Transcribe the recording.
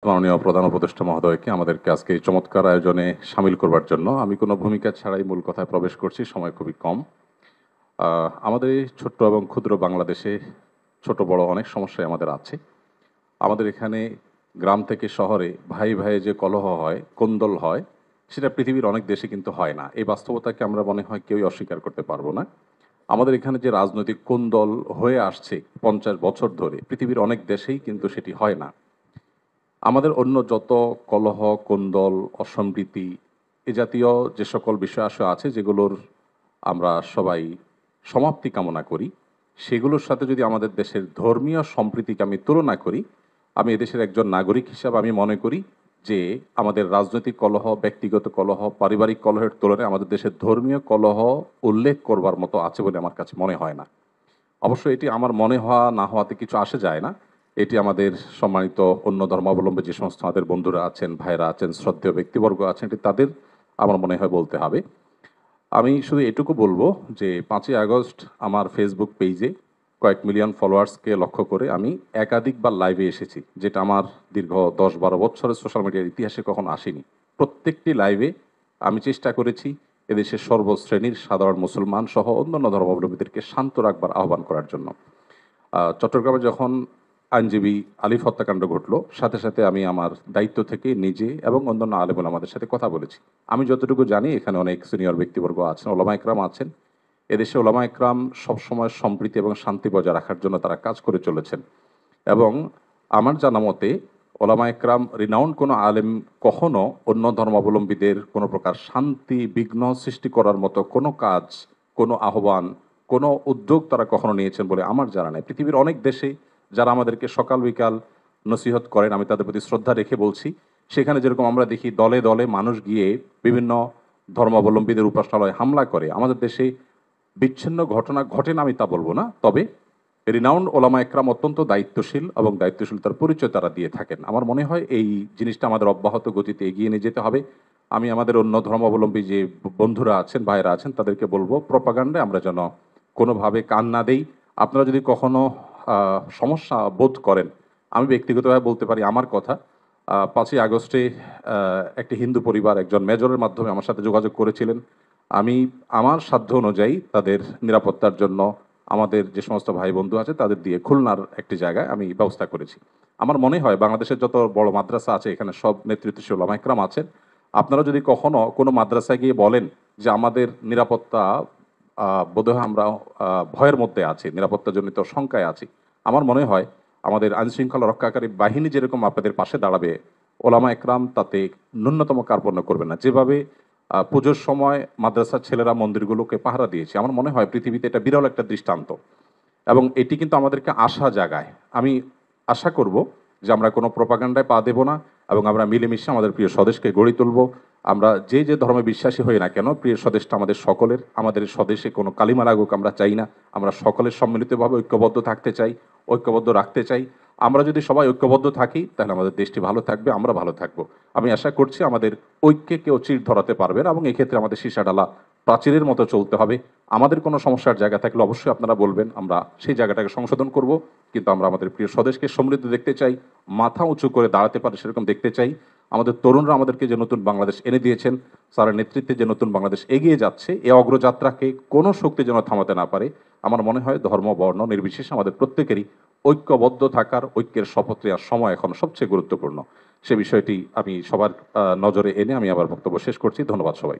মাননীয় প্রধান উপদেষ্টা মহোদয়কে আমাদেরকে আজকে এই চমৎকার আয়োজনে সামিল করবার জন্য। আমি কোনো ভূমিকা ছাড়াই মূল কথায় প্রবেশ করছি, সময় খুবই কম। আমাদের এই ছোট্ট এবং ক্ষুদ্র বাংলাদেশে ছোট বড় অনেক সমস্যাই আমাদের আছে। আমাদের এখানে গ্রাম থেকে শহরে ভাই ভাইয়ে যে কলহ হয়, কোন্দল হয়, সেটা পৃথিবীর অনেক দেশে কিন্তু হয় না। এই বাস্তবতাকে আমরা মনে হয় কেউই অস্বীকার করতে পারবো না। আমাদের এখানে যে রাজনৈতিক কোন্দল হয়ে আসছে 50 বছর ধরে, পৃথিবীর অনেক দেশেই কিন্তু সেটি হয় না। আমাদের অন্য যত কলহ, কোন্দল, অসম্প্রীতি এ জাতীয় যে সকল বিষয় আশয় আছে যেগুলোর আমরা সবাই সমাপ্তি কামনা করি, সেগুলোর সাথে যদি আমাদের দেশের ধর্মীয় সম্প্রীতিকে আমি তুলনা করি, আমি এদেশের একজন নাগরিক হিসাবে আমি মনে করি যে আমাদের রাজনৈতিক কলহ, ব্যক্তিগত কলহ, পারিবারিক কলহের তুলনায় আমাদের দেশের ধর্মীয় কলহ উল্লেখ করবার মতো আছে বলে আমার কাছে মনে হয় না। অবশ্য এটি আমার মনে হওয়া না হওয়াতে কিছু আসে যায় না। এটি আমাদের সম্মানিত অন্য ধর্মাবলম্বী যে সমস্ত আমাদের বন্ধুরা আছেন, ভাইরা আছেন, শ্রদ্ধেয় ব্যক্তিবর্গ আছেন, এটি তাদের আমার মনে হয় বলতে হবে। আমি শুধু এটুকু বলবো যে 5ই আগস্ট আমার ফেসবুক পেজে কয়েক মিলিয়ন ফলোয়ার্সকে লক্ষ্য করে আমি একাধিকবার লাইভে এসেছি, যেটা আমার দীর্ঘ 10-12 বছরের সোশ্যাল মিডিয়ার ইতিহাসে কখনো আসেনি। প্রত্যেকটি লাইভে আমি চেষ্টা করেছি এদেশের সর্বশ্রেণীর সাধারণ মুসলমান সহ অন্যান্য ধর্মাবলম্বীদেরকে শান্ত রাখবার আহ্বান করার জন্য। চট্টগ্রামে যখন আইনজীবী আলিফ হত্যাকাণ্ড ঘটল, সাথে সাথে আমি আমার দায়িত্ব থেকে নিজে এবং অন্যান্য আলেম ওলামাদের সাথে কথা বলেছি। আমি যতটুকু জানি এখানে অনেক সিনিয়র ব্যক্তিবর্গ আছেন, ওলামা একরাম আছেন। এদেশে ওলামা একরাম সবসময় সম্প্রীতি এবং শান্তি বজায় রাখার জন্য তারা কাজ করে চলেছেন। এবং আমার জানা মতে ওলামা একরাম রিনাউন্ড কোনো আলেম কখনো অন্য ধর্মাবলম্বীদের কোনো প্রকার শান্তি বিঘ্ন সৃষ্টি করার মতো কোনো কাজ, কোনো আহ্বান, কোনো উদ্যোগ তারা কখনো নিয়েছেন বলে আমার জানা নেই। পৃথিবীর অনেক দেশে যারা আমাদেরকে সকাল বিকাল নসিহত করেন, আমি তাদের প্রতি শ্রদ্ধা রেখে বলছি, সেখানে যেরকম আমরা দেখি দলে দলে মানুষ গিয়ে বিভিন্ন ধর্মাবলম্বীদের উপাসনালয়ে হামলা করে, আমাদের দেশে বিচ্ছিন্ন ঘটনা ঘটে না আমি তা বলবো না, তবে রিনাউন্ড ওলামা একরাম অত্যন্ত দায়িত্বশীল এবং দায়িত্বশীলতার পরিচয় তারা দিয়ে থাকেন। আমার মনে হয় এই জিনিসটা আমাদের অব্যাহত গতিতে এগিয়ে নিয়ে যেতে হবে। আমি আমাদের অন্য ধর্মাবলম্বী যে বন্ধুরা আছেন, ভাইয়েরা আছেন, তাদেরকে বলবো প্রপাগান্ডায় আমরা যেন কোনোভাবে কান না দেই। আপনারা যদি কখনো সমস্যা বোধ করেন, আমি ব্যক্তিগতভাবে বলতে পারি আমার কথা। 5ই আগস্টে একটি হিন্দু পরিবার একজন মেজরের মাধ্যমে আমার সাথে যোগাযোগ করেছিলেন। আমি আমার সাধ্য অনুযায়ী তাদের নিরাপত্তার জন্য আমাদের যে সমস্ত ভাই বন্ধু আছে তাদের দিয়ে খুলনার একটি জায়গায় আমি ব্যবস্থা করেছি। আমার মনে হয় বাংলাদেশের যত বড় মাদ্রাসা আছে এখানে সব নেতৃত্বশীল ওলামা একরাম আছেন। আপনারা যদি কখনো কোনো মাদ্রাসায় গিয়ে বলেন যে আমাদের নিরাপত্তা বোধহয় আমরা ভয়ের মধ্যে আছি, নিরাপত্তাজনিত শঙ্কায় আছি, আমার মনে হয় আমাদের আইনশৃঙ্খলা রক্ষাকারী বাহিনী যেরকম আপনাদের পাশে দাঁড়াবে, ওলামা একরাম তাতে ন্যূনতম কার্পণ্য করবে না। যেভাবে পুজোর সময় মাদ্রাসার ছেলেরা মন্দিরগুলোকে পাহারা দিয়েছে, আমার মনে হয় পৃথিবীতে এটা বিরল একটা দৃষ্টান্ত এবং এটি কিন্তু আমাদেরকে আশা জাগায়। আমি আশা করব যে আমরা কোনো প্রপাগান্ডায় পা দেব না এবং আমরা মিলেমিশে আমাদের প্রিয় স্বদেশকে গড়ে তুলব। আমরা যে যে ধর্মে বিশ্বাসী হই না কেন, প্রিয় স্বদেশটা আমাদের সকলের। আমাদের স্বদেশে কোনো কালিমা লাগুক আমরা চাই না। আমরা সকলের সম্মিলিতভাবে ঐক্যবদ্ধ থাকতে চাই, ঐক্যবদ্ধ রাখতে চাই। আমরা যদি সবাই ঐক্যবদ্ধ থাকি তাহলে আমাদের দেশটি ভালো থাকবে, আমরা ভালো থাকবো। আমি আশা করছি আমাদের ঐক্যে কেউ চির ধরাতে পারবে না এবং এক্ষেত্রে আমাদের সীসাডালা প্রাচীরের মতো চলতে হবে। আমাদের কোনো সমস্যার জায়গা থাকলে অবশ্যই আপনারা বলবেন, আমরা সেই জায়গাটাকে সংশোধন করব। কিন্তু আমরা আমাদের প্রিয় স্বদেশকে সমৃদ্ধ দেখতে চাই, মাথা উঁচু করে দাঁড়াতে পারে সেরকম দেখতে চাই। আমাদের তরুণরা আমাদেরকে যে নতুন বাংলাদেশ এনে দিয়েছেন, স্যারের নেতৃত্বে যে নতুন বাংলাদেশ এগিয়ে যাচ্ছে, এই অগ্রযাত্রাকে কোনো শক্তি যেন থামাতে না পারে। আমার মনে হয় ধর্ম বর্ণ নির্বিশেষে আমাদের প্রত্যেকেরই ঐক্যবদ্ধ থাকার, ঐক্যের শপথ নেওয়ার সময় এখন সবচেয়ে গুরুত্বপূর্ণ। সে বিষয়টি আমি সবার নজরে এনে আমি আবার বক্তব্য শেষ করছি। ধন্যবাদ সবাই।